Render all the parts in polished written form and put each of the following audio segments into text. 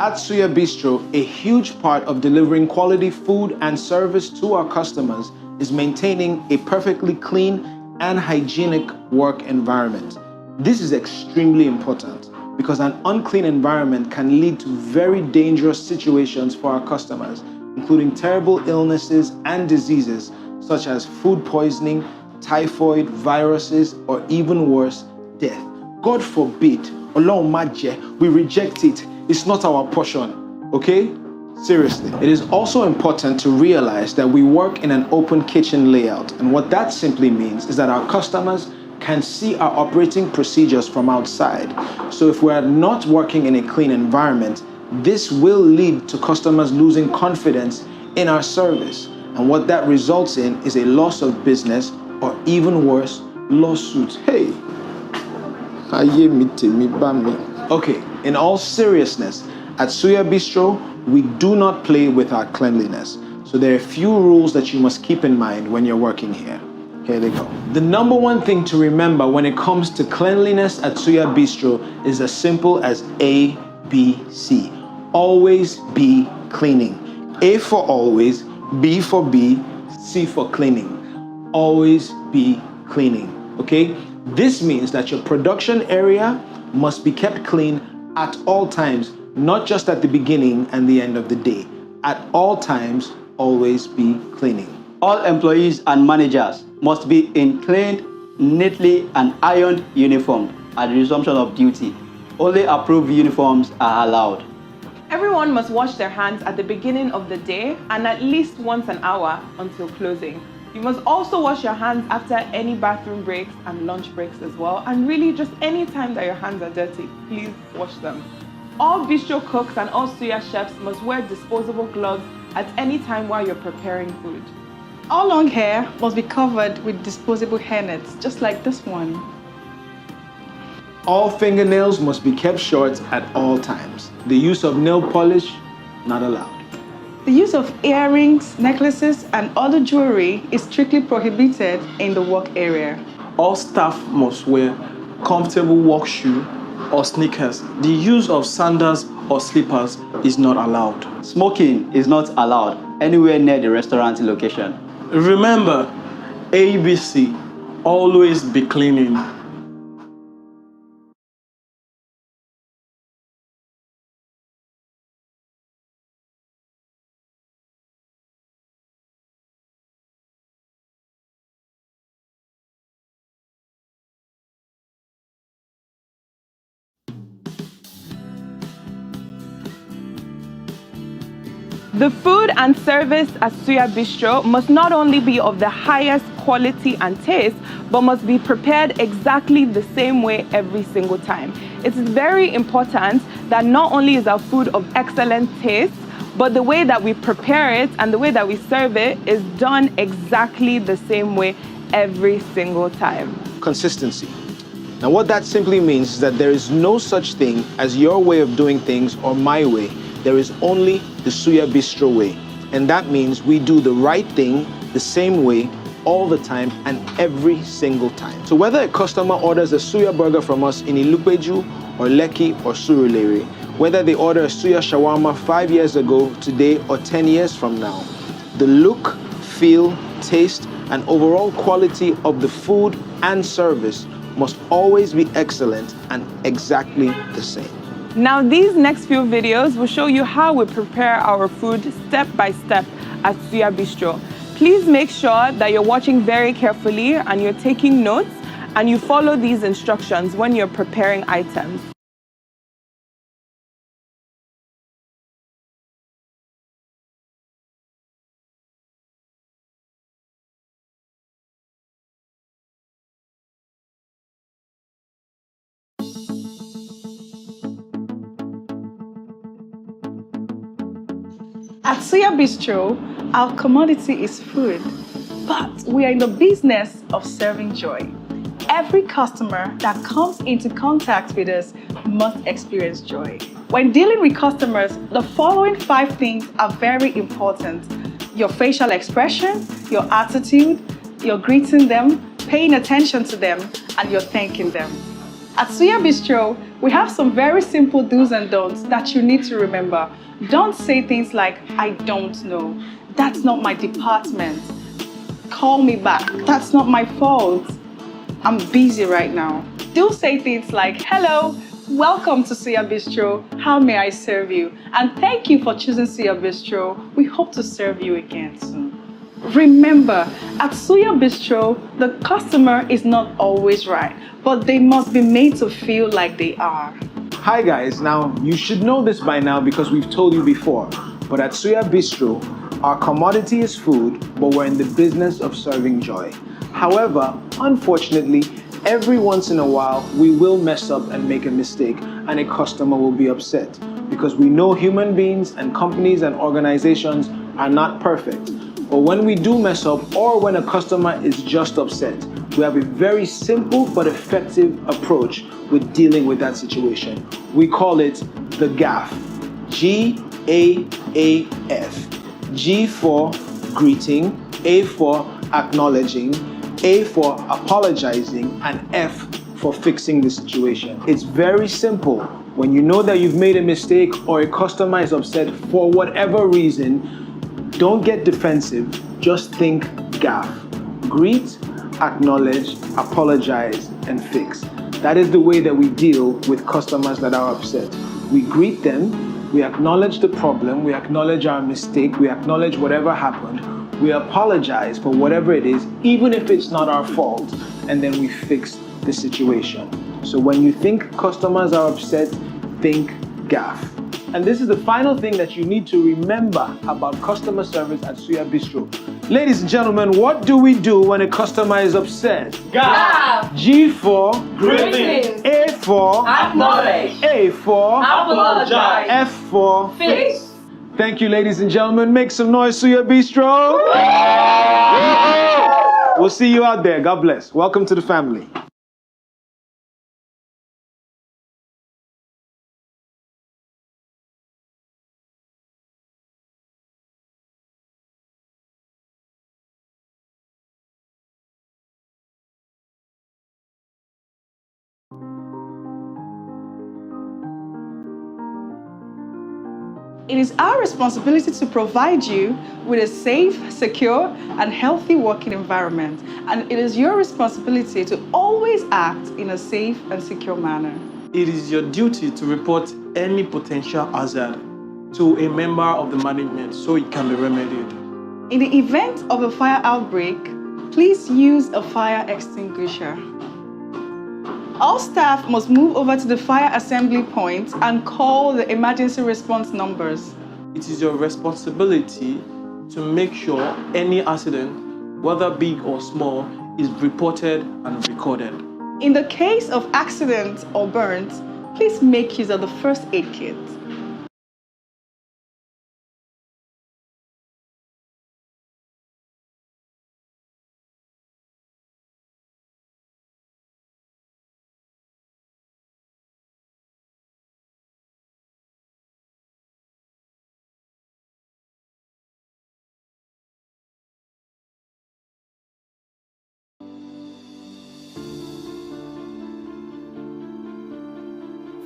At Suya Bistro, a huge part of delivering quality food and service to our customers is maintaining a perfectly clean and hygienic work environment. This is extremely important because an unclean environment can lead to very dangerous situations for our customers, including terrible illnesses and diseases such as food poisoning, typhoid, viruses, or even worse, death. God forbid, Ọlọ́run má jẹ́, we reject it. It's not our portion, okay? Seriously. It is also important to realize that we work in an open kitchen layout, and what that simply means is that our customers can see our operating procedures from outside. So if we are not working in a clean environment, this will lead to customers losing confidence in our service. And what that results in is a loss of business, or even worse, lawsuits. Hey! Okay, in all seriousness, at Suya Bistro, we do not play with our cleanliness. So there are a few rules that you must keep in mind when you're working here. Here they go. The number one thing to remember when it comes to cleanliness at Suya Bistro is as simple as A, B, C. Always be cleaning. A for always, B for B, C for cleaning. Always be cleaning, okay? This means that your production area must be kept clean at all times, not just at the beginning and the end of the day. At all times, always be cleaning. All employees and managers must be in clean, neatly and ironed uniform at the resumption of duty. Only approved uniforms are allowed. Everyone must wash their hands at the beginning of the day and at least once an hour until closing. You must also wash your hands after any bathroom breaks and lunch breaks as well. And really just any time that your hands are dirty, please wash them. All bistro cooks and all suya chefs must wear disposable gloves at any time while you're preparing food. All long hair must be covered with disposable hairnets, just like this one. All fingernails must be kept short at all times. The use of nail polish, not allowed. The use of earrings, necklaces, and other jewelry is strictly prohibited in the work area. All staff must wear comfortable work shoes or sneakers. The use of sandals or slippers is not allowed. Smoking is not allowed anywhere near the restaurant location. Remember, ABC, always be cleaning. The food and service at Suya Bistro must not only be of the highest quality and taste, but must be prepared exactly the same way every single time. It's very important that not only is our food of excellent taste, but the way that we prepare it and the way that we serve it is done exactly the same way every single time. Consistency. Now what that simply means is that there is no such thing as your way of doing things or my way. There is only the Suya Bistro way. And that means we do the right thing the same way all the time and every single time. So whether a customer orders a Suya burger from us in Ilupeju or Lekki or Surulere, whether they order a Suya shawarma 5 years ago, today, or 10 years from now, the look, feel, taste, and overall quality of the food and service must always be excellent and exactly the same. Now these next few videos will show you how we prepare our food step by step at Suya Bistro. Please make sure that you're watching very carefully and you're taking notes and you follow these instructions when you're preparing items. At Suya Bistro, our commodity is food, but we are in the business of serving joy. Every customer that comes into contact with us must experience joy. When dealing with customers, the following 5 things are very important: your facial expression, your attitude, you're greeting them, paying attention to them, and you're thanking them. At Suya Bistro, We have some very simple do's and don'ts that you need to remember. Don't say things like, I don't know. That's not my department. Call me back. That's not my fault. I'm busy right now. Do say things like, hello, welcome to Suya Bistro. How may I serve you? And thank you for choosing Suya Bistro. We hope to serve you again soon. Remember, at Suya Bistro, the customer is not always right, but they must be made to feel like they are. Hi guys, now you should know this by now because we've told you before, but at Suya Bistro, our commodity is food, but we're in the business of serving joy. However, unfortunately, every once in a while, we will mess up and make a mistake and a customer will be upset because we know human beings and companies and organizations are not perfect. But when we do mess up or when a customer is just upset, we have a very simple but effective approach with dealing with that situation. We call it the GAAF. G-A-A-F. G for greeting, A for acknowledging, A for apologizing, and F for fixing the situation. It's very simple. When you know that you've made a mistake or a customer is upset for whatever reason, don't get defensive, just think GAAF. Greet, acknowledge, apologize, and fix. That is the way that we deal with customers that are upset. We greet them, we acknowledge the problem, we acknowledge our mistake, we acknowledge whatever happened, we apologize for whatever it is, even if it's not our fault, and then we fix the situation. So when you think customers are upset, think GAAF. And this is the final thing that you need to remember about customer service at Suya Bistro. Ladies and gentlemen, what do we do when a customer is upset? GAAF. G for Greetings. A for Acknowledge. A for Apologize. F for Fix. Thank you, ladies and gentlemen. Make some noise, Suya Bistro. We'll see you out there. God bless. Welcome to the family. It is our responsibility to provide you with a safe, secure, and healthy working environment. And it is your responsibility to always act in a safe and secure manner. It is your duty to report any potential hazard to a member of the management so it can be remedied. In the event of a fire outbreak, please use a fire extinguisher. All staff must move over to the fire assembly point and call the emergency response numbers. It is your responsibility to make sure any accident, whether big or small, is reported and recorded. In the case of accident or burns, please make use of the first aid kit.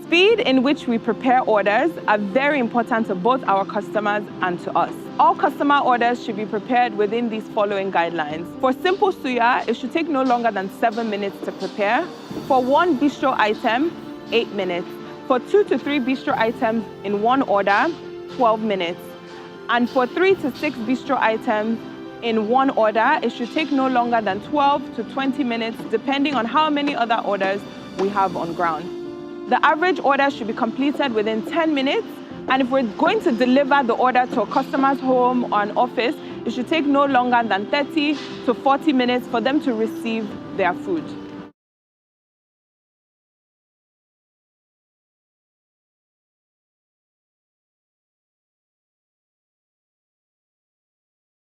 Speed in which we prepare orders are very important to both our customers and to us. All customer orders should be prepared within these following guidelines. For simple suya, it should take no longer than 7 minutes to prepare. For one bistro item, 8 minutes. For 2 to 3 bistro items in one order, 12 minutes. And for 3 to 6 bistro items in one order, it should take no longer than 12 to 20 minutes, depending on how many other orders we have on ground. The average order should be completed within 10 minutes, and if we're going to deliver the order to a customer's home or an office, it should take no longer than 30 to 40 minutes for them to receive their food.